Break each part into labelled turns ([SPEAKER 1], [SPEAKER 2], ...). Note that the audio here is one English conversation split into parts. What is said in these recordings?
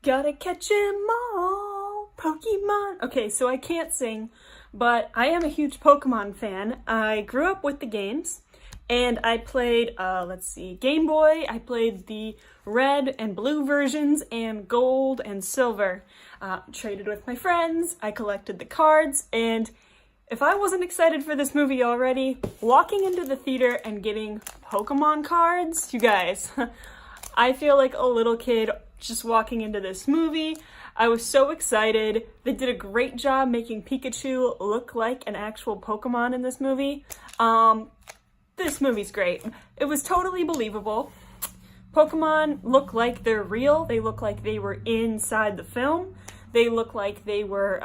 [SPEAKER 1] Gotta catch 'em all, Pokemon. Okay, so I can't sing, but I am a huge Pokemon fan. I grew up with the games, and I played, Game Boy. I played the red and blue versions, and gold and silver. Traded with my friends, I collected the cards, and if I wasn't excited for this movie already, walking into the theater and getting Pokemon cards, you guys, I feel like a little kid just walking into this movie. I was so excited. They did a great job making Pikachu look like an actual Pokemon in this movie. This movie's great. It was totally believable. Pokemon look like they're real. They look like they were inside the film. They look like they were,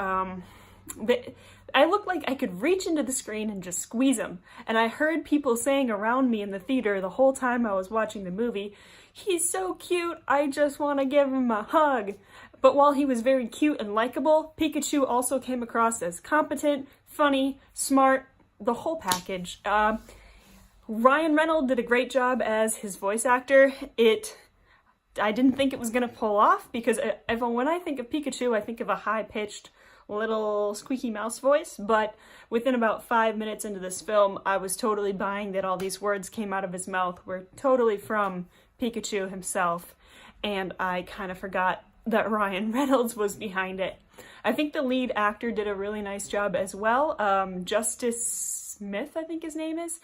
[SPEAKER 1] I looked like I could reach into the screen and just squeeze them. And I heard people saying around me in the theater the whole time I was watching the movie, "He's so cute, I just want to give him a hug." But while he was very cute and likable, Pikachu also came across as competent, funny, smart, the whole package. Ryan Reynolds did a great job as his voice actor. I didn't think it was going to pull off because when I think of Pikachu, I think of a high-pitched little squeaky mouse voice, but within about 5 minutes into this film, I was totally buying that all these words came out of his mouth were totally from Pikachu himself, and I kind of forgot that Ryan Reynolds was behind it. I think the lead actor did a really nice job as well. Justice Smith, I think his name is.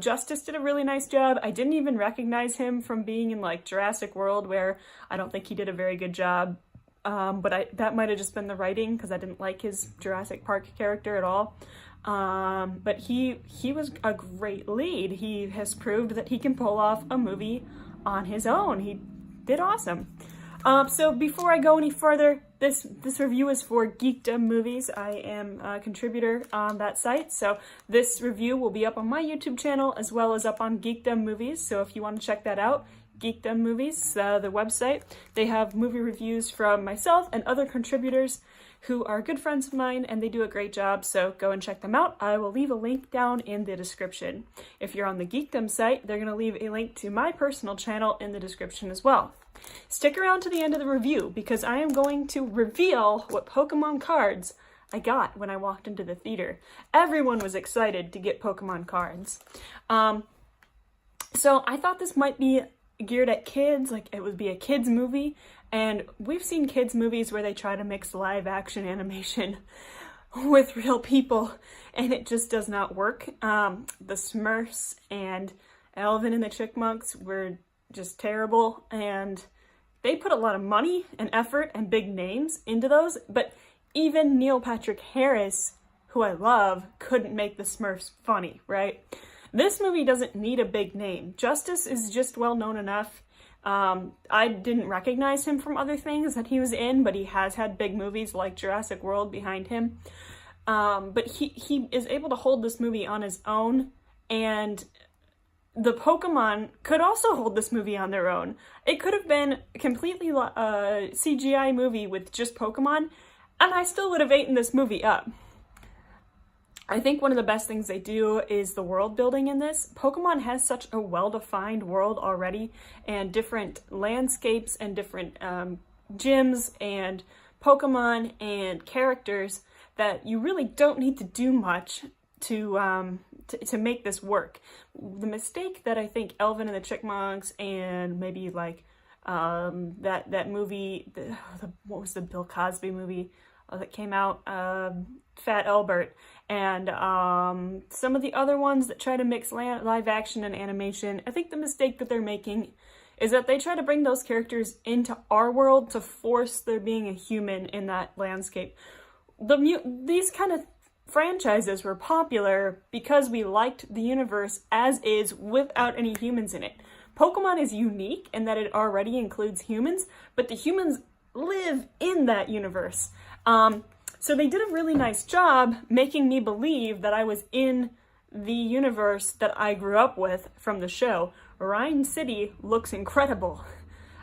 [SPEAKER 1] Justice did a really nice job. I didn't even recognize him from being in like Jurassic World, where I don't think he did a very good job. But that might have just been the writing because I didn't like his Jurassic Park character at all. But he was a great lead. He has proved that he can pull off a movie on his own. He did awesome. So before I go any further, this review is for Geekdom Movies. I am a contributor on that site, so this review will be up on my YouTube channel as well as up on Geekdom Movies. So if you want to check that out, Geekdom Movies, the website. They have movie reviews from myself and other contributors who are good friends of mine, and they do a great job, so go and check them out. I will leave a link down in the description. If you're on the Geekdom site, they're going to leave a link to my personal channel in the description as well. Stick around to the end of the review, because I am going to reveal what Pokemon cards I got when I walked into the theater. Everyone was excited to get Pokemon cards. So I thought this might be geared at kids, like it would be a kids movie, and we've seen kids movies where they try to mix live action animation with real people, and it just does not work. The Smurfs and Alvin and the Chipmunks were just terrible, and they put a lot of money and effort and big names into those, but even Neil Patrick Harris, who I love, couldn't make the Smurfs funny, right? This movie doesn't need a big name. Justice is just well known enough. I didn't recognize him from other things that he was in, but he has had big movies like Jurassic World behind him. But he is able to hold this movie on his own, and the Pokemon could also hold this movie on their own. It could have been a completely CGI movie with just Pokemon, and I still would have eaten this movie up. I think one of the best things they do is the world building in this. Pokemon has such a well-defined world already, and different landscapes and different gyms and Pokemon and characters that you really don't need to do much to make this work. The mistake that I think Alvin and the Chipmunks and maybe like that movie, what was the Bill Cosby movie that came out, Fat Albert, and some of the other ones that try to mix live action and animation. I think the mistake that they're making is that they try to bring those characters into our world to force there being a human in that landscape. These kind of franchises were popular because we liked the universe as is without any humans in it. Pokemon is unique in that it already includes humans, but the humans live in that universe. So they did a really nice job making me believe that I was in the universe that I grew up with from the show. Rhyme City looks incredible.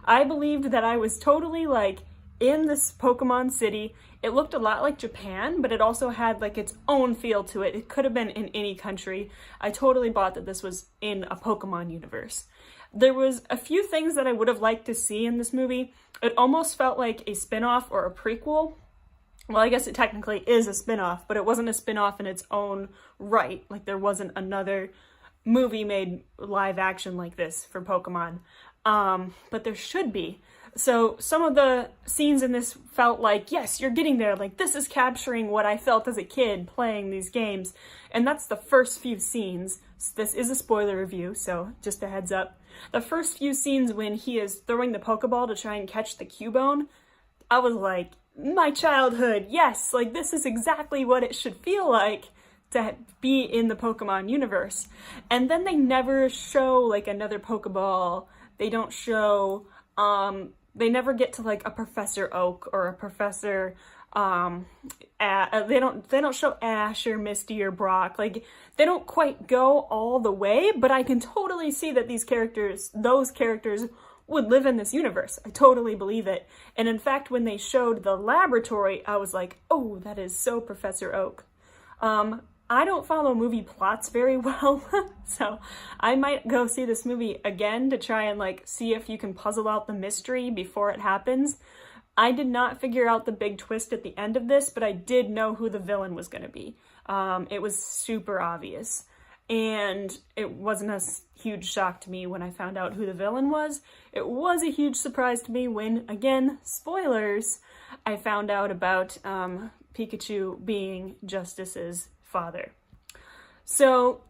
[SPEAKER 1] I believed that I was totally like in this Pokemon city. It looked a lot like Japan, but it also had like its own feel to it. It could have been in any country. I totally bought that this was in a Pokemon universe. There was a few things that I would have liked to see in this movie. It almost felt like a spin-off or a prequel. Well, I guess it technically is a spin-off, but it wasn't a spin-off in its own right. Like there wasn't another movie made live action like this for Pokemon. But there should be. So some of the scenes in this felt like, yes, you're getting there. Like this is capturing what I felt as a kid playing these games. And that's the first few scenes. This is a spoiler review, so just a heads up. The first few scenes when he is throwing the Pokeball to try and catch the Cubone, I was like, my childhood, yes, like this is exactly what it should feel like to be in the Pokemon universe. And then they never show like another Pokeball. They don't show, they never get to like a Professor Oak or a Professor, they don't show Ash or Misty or Brock. Like they don't quite go all the way, but I can totally see that those characters would live in this universe. I totally believe it. And in fact, when they showed the laboratory, I was like, oh, that is so Professor Oak. I don't follow movie plots very well, so I might go see this movie again to try and like see if you can puzzle out the mystery before it happens. I did not figure out the big twist at the end of this, but I did know who the villain was going to be. It was super obvious. And it wasn't a huge shock to me when I found out who the villain was. It was a huge surprise to me when, again, spoilers, I found out about Pikachu being Justice's father. So,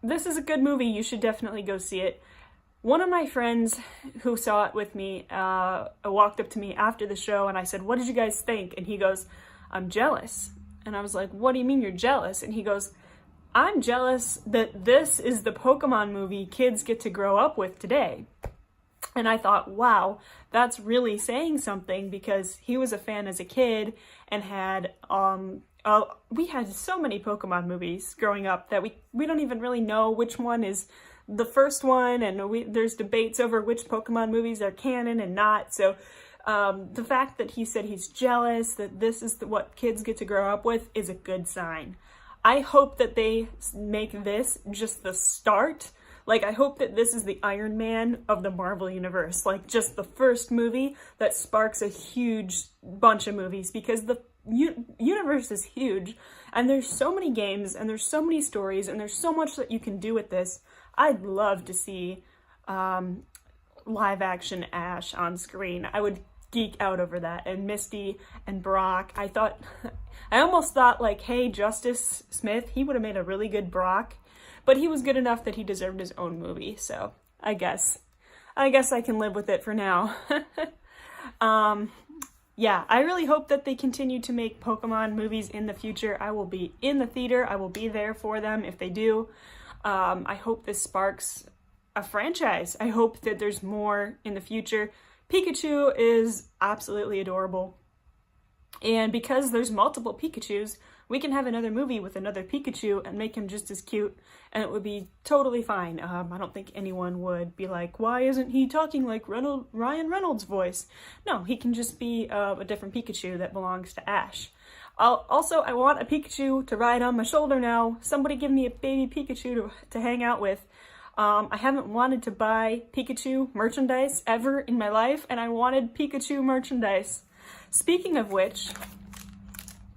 [SPEAKER 1] this is a good movie. You should definitely go see it. One of my friends who saw it with me walked up to me after the show and I said, what did you guys think? And he goes, I'm jealous. And I was like, what do you mean you're jealous? And he goes, I'm jealous that this is the Pokemon movie kids get to grow up with today. And I thought, wow, that's really saying something, because he was a fan as a kid and had, we had so many Pokemon movies growing up that we don't even really know which one is the first one, and there's debates over which Pokemon movies are canon and not. So the fact that he said he's jealous that this is what kids get to grow up with is a good sign. I hope that they make this just the start. Like, I hope that this is the Iron Man of the Marvel Universe. Like, just the first movie that sparks a huge bunch of movies, because the universe is huge, and there's so many games, and there's so many stories, and there's so much that you can do with this. I'd love to see live action Ash on screen. I would geek out over that. And Misty and Brock. I almost thought like, hey, Justice Smith, he would have made a really good Brock, but he was good enough that he deserved his own movie. So I guess I can live with it for now. Yeah, I really hope that they continue to make Pokemon movies in the future. I will be in the theater. I will be there for them if they do. I hope this sparks a franchise. I hope that there's more in the future. Pikachu is absolutely adorable. And because there's multiple Pikachus, we can have another movie with another Pikachu and make him just as cute, and it would be totally fine. I don't think anyone would be like, why isn't he talking like Ryan Reynolds' voice? No, he can just be a different Pikachu that belongs to Ash. I want a Pikachu to ride on my shoulder now. Somebody give me a baby Pikachu to hang out with. I haven't wanted to buy Pikachu merchandise ever in my life, and I wanted Pikachu merchandise. Speaking of which,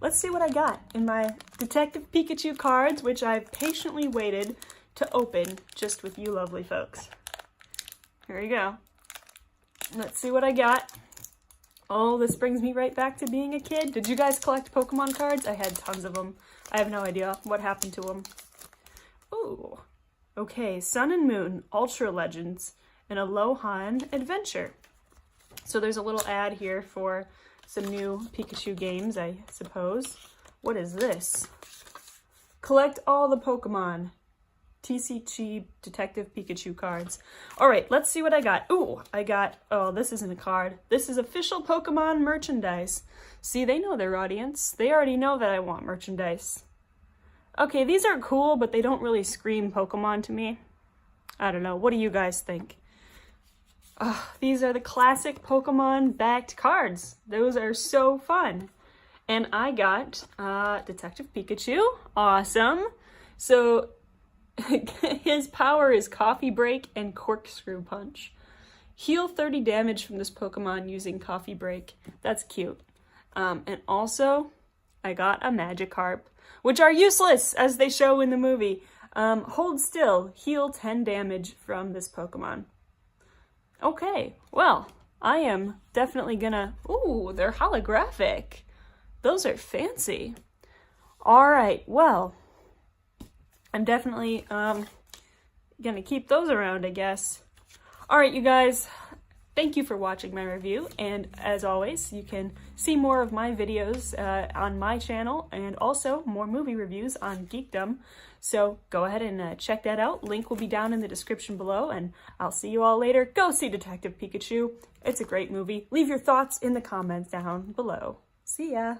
[SPEAKER 1] let's see what I got in my Detective Pikachu cards, which I've patiently waited to open just with you lovely folks. Here we go. Let's see what I got. Oh, this brings me right back to being a kid. Did you guys collect Pokemon cards? I had tons of them. I have no idea what happened to them. Ooh. Okay, Sun and Moon, Ultra Legends, and Alolan Adventure. So there's a little ad here for some new Pikachu games, I suppose. What is this? Collect all the Pokemon. TCG Detective Pikachu cards. All right, let's see what I got. Ooh, oh, this isn't a card. This is official Pokemon merchandise. See, they know their audience. They already know that I want merchandise. Okay, these are cool, but they don't really scream Pokemon to me. I don't know. What do you guys think? These are the classic Pokemon backed cards. Those are so fun. And I got Detective Pikachu. Awesome. So his power is Coffee Break and Corkscrew Punch. Heal 30 damage from this Pokemon using Coffee Break. That's cute. And also, I got a Magikarp, which are useless, as they show in the movie. Hold still. Heal 10 damage from this Pokemon. Okay, well, I am definitely gonna... Ooh, they're holographic. Those are fancy. All right, well, I'm definitely gonna keep those around, I guess. All right, you guys, thank you for watching my review, and as always, you can see more of my videos on my channel, and also more movie reviews on Geekdom, so go ahead and check that out. Link will be down in the description below, and I'll see you all later. Go see Detective Pikachu. It's a great movie. Leave your thoughts in the comments down below. See ya!